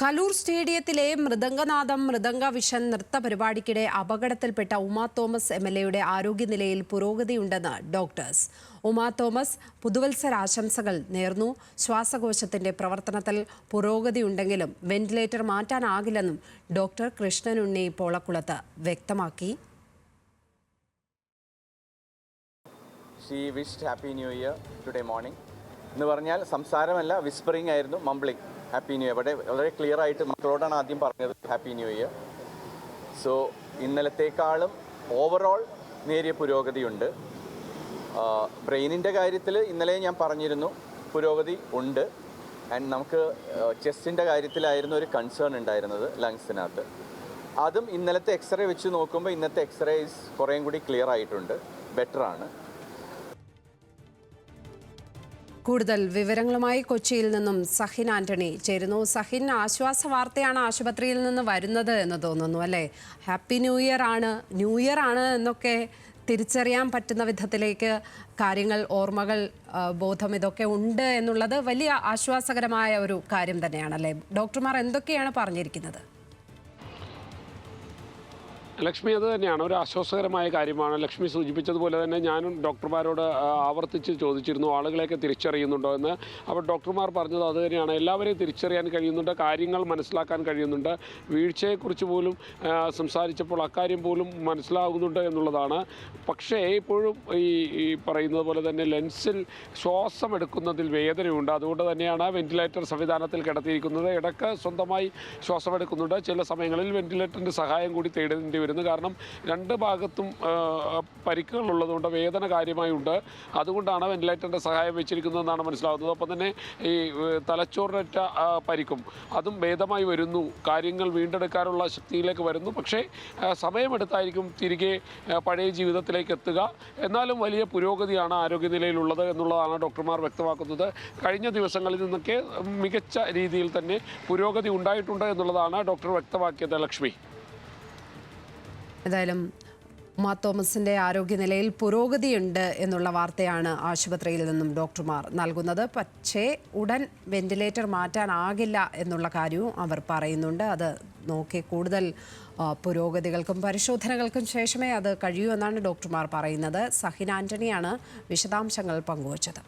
കലൂർ സ്റ്റേഡിയത്തിലെ മൃദംഗനാദം മൃദംഗ വിഷൻ നൃത്ത പരിപാടിക്കിടെ അപകടത്തിൽപ്പെട്ട ഉമാ തോമസ് എംഎൽഎയുടെ ആരോഗ്യനിലയിൽ പുരോഗതിയുണ്ടെന്ന് ഡോക്ടേഴ്സ്. ഉമാ തോമസ് പുതുവത്സരാശംസകൾ നേർന്നു. ശ്വാസകോശത്തിന്റെ പ്രവർത്തനത്തിൽ പുരോഗതിയുണ്ടെങ്കിലും വെന്റിലേറ്റർ മാറ്റാനാകില്ലെന്നും ഡോക്ടർ കൃഷ്ണനുണ്ണി പോളക്കുളത്ത് വ്യക്തമാക്കി. She wished Happy New Year today morning. എന്ന് പറഞ്ഞാൽ സംസാരമല്ല, വിസ്പറിംഗ് ആയിരുന്നു, മംബ്ലിംഗ്. ഹാപ്പി ന്യൂ ഇയർ വളരെ ക്ലിയർ ആയിട്ട് മക്കളോടാണ് ആദ്യം പറഞ്ഞത് ഹാപ്പി ന്യൂ ഇയർ. സോ ഇന്നലത്തേക്കാളും ഓവറോൾ നേരിയ പുരോഗതിയുണ്ട്. ബ്രെയിനിൻ്റെ കാര്യത്തിൽ ഇന്നലെ ഞാൻ പറഞ്ഞിരുന്നു പുരോഗതി ഉണ്ട്. ആൻഡ് നമുക്ക് ചെസ്റ്റിൻ്റെ കാര്യത്തിലായിരുന്നു ഒരു കൺസേൺ ഉണ്ടായിരുന്നത്, ലങ്സിനകത്ത്. അതും ഇന്നലത്തെ എക്സ്റേ വെച്ച് നോക്കുമ്പോൾ ഇന്നത്തെ എക്സ്റേസ് കുറേയും കൂടി ക്ലിയർ ആയിട്ടുണ്ട്, ബെറ്ററാണ്. കൂടുതൽ വിവരങ്ങളുമായി കൊച്ചിയിൽ നിന്നും സഹിൻ ആന്റണി ചേരുന്നു. സഹിൻ, ആശ്വാസ വാർത്തയാണ് ആശുപത്രിയിൽ നിന്ന് വരുന്നത് എന്ന് തോന്നുന്നു, അല്ലേ? ഹാപ്പി ന്യൂ ഇയർ ആണ് എന്നൊക്കെ തിരിച്ചറിയാൻ പറ്റുന്ന വിധത്തിലേക്ക് കാര്യങ്ങൾ, ഓർമ്മകൾ, ബോധം ഇതൊക്കെ ഉണ്ട് എന്നുള്ളത് വലിയ ആശ്വാസകരമായ ഒരു കാര്യം തന്നെയാണല്ലേ? ഡോക്ടർമാർ എന്തൊക്കെയാണ് പറഞ്ഞിരിക്കുന്നത്? ലക്ഷ്മി, അത് തന്നെയാണ് ഒരു ആശ്വാസകരമായ കാര്യമാണ്. ലക്ഷ്മി സൂചിപ്പിച്ചതുപോലെ തന്നെ ഞാനും ഡോക്ടർമാരോട് ആവർത്തിച്ച് ചോദിച്ചിരുന്നു ആളുകളെയൊക്കെ തിരിച്ചറിയുന്നുണ്ടോ എന്ന്. അപ്പോൾ ഡോക്ടർമാർ പറഞ്ഞത് അത് തന്നെയാണ്. എല്ലാവരെയും തിരിച്ചറിയാൻ കഴിയുന്നുണ്ട്, കാര്യങ്ങൾ മനസ്സിലാക്കാൻ കഴിയുന്നുണ്ട്. വീഴ്ചയെക്കുറിച്ച് പോലും സംസാരിച്ചപ്പോൾ അക്കാര്യം പോലും മനസ്സിലാകുന്നുണ്ട് എന്നുള്ളതാണ്. പക്ഷേ ഇപ്പോഴും ഈ പറയുന്നത് പോലെ തന്നെ ലെൻസിൽ ശ്വാസം എടുക്കുന്നതിൽ വേദനയുണ്ട്. അതുകൊണ്ട് തന്നെയാണ് വെന്റിലേറ്റർ സംവിധാനത്തിൽ കിടത്തിയിരിക്കുന്നത്. ഇടയ്ക്ക് സ്വന്തമായി ശ്വാസം എടുക്കുന്നുണ്ട്. ചില സമയങ്ങളിൽ വെന്റിലേറ്ററിൻ്റെ സഹായം കൂടി തേടേണ്ടി വരും. കാരണം രണ്ട് ഭാഗത്തും പരിക്കുകൾ ഉള്ളതുകൊണ്ട് വേദന കാര്യമായി ഉണ്ട്. അതുകൊണ്ടാണ് വെന്റിലേറ്ററിൻ്റെ സഹായം വെച്ചിരിക്കുന്നതെന്നാണ് മനസ്സിലാകുന്നത്. ഒപ്പം തന്നെ ഈ തലച്ചോറിനേറ്റ പരിക്കും അതും ഭേദമായി വരുന്നു. കാര്യങ്ങൾ വീണ്ടെടുക്കാനുള്ള ശക്തിയിലേക്ക് വരുന്നു. പക്ഷേ സമയമെടുത്തായിരിക്കും തിരികെ പഴയ ജീവിതത്തിലേക്ക് എത്തുക. എന്നാലും വലിയ പുരോഗതിയാണ് ആരോഗ്യനിലയിലുള്ളത് എന്നുള്ളതാണ് ഡോക്ടർമാർ വ്യക്തമാക്കുന്നത്. കഴിഞ്ഞ ദിവസങ്ങളിൽ നിന്നൊക്കെ മികച്ച രീതിയിൽ തന്നെ പുരോഗതി ഉണ്ടായിട്ടുണ്ട് എന്നുള്ളതാണ് ഡോക്ടർ വ്യക്തമാക്കിയത്. ലക്ഷ്മി, ഏതായാലും ഉമാ തോമസിന്റെ ആരോഗ്യനിലയിൽ പുരോഗതിയുണ്ട് എന്നുള്ള വാർത്തയാണ് ആശുപത്രിയിൽ നിന്നും ഡോക്ടർമാർ നൽകുന്നത്. പക്ഷേ ഉടൻ വെന്റിലേറ്റർ മാറ്റാനാകില്ല എന്നുള്ള കാര്യവും അവർ പറയുന്നുണ്ട്. അത് നോക്കി കൂടുതൽ പുരോഗതികൾക്കും പരിശോധനകൾക്കും ശേഷമേ അത് കഴിയൂ എന്നാണ് ഡോക്ടർമാർ പറയുന്നത്. സഹിൻ ആന്റണിയാണ് വിശദാംശങ്ങൾ പങ്കുവച്ചത്.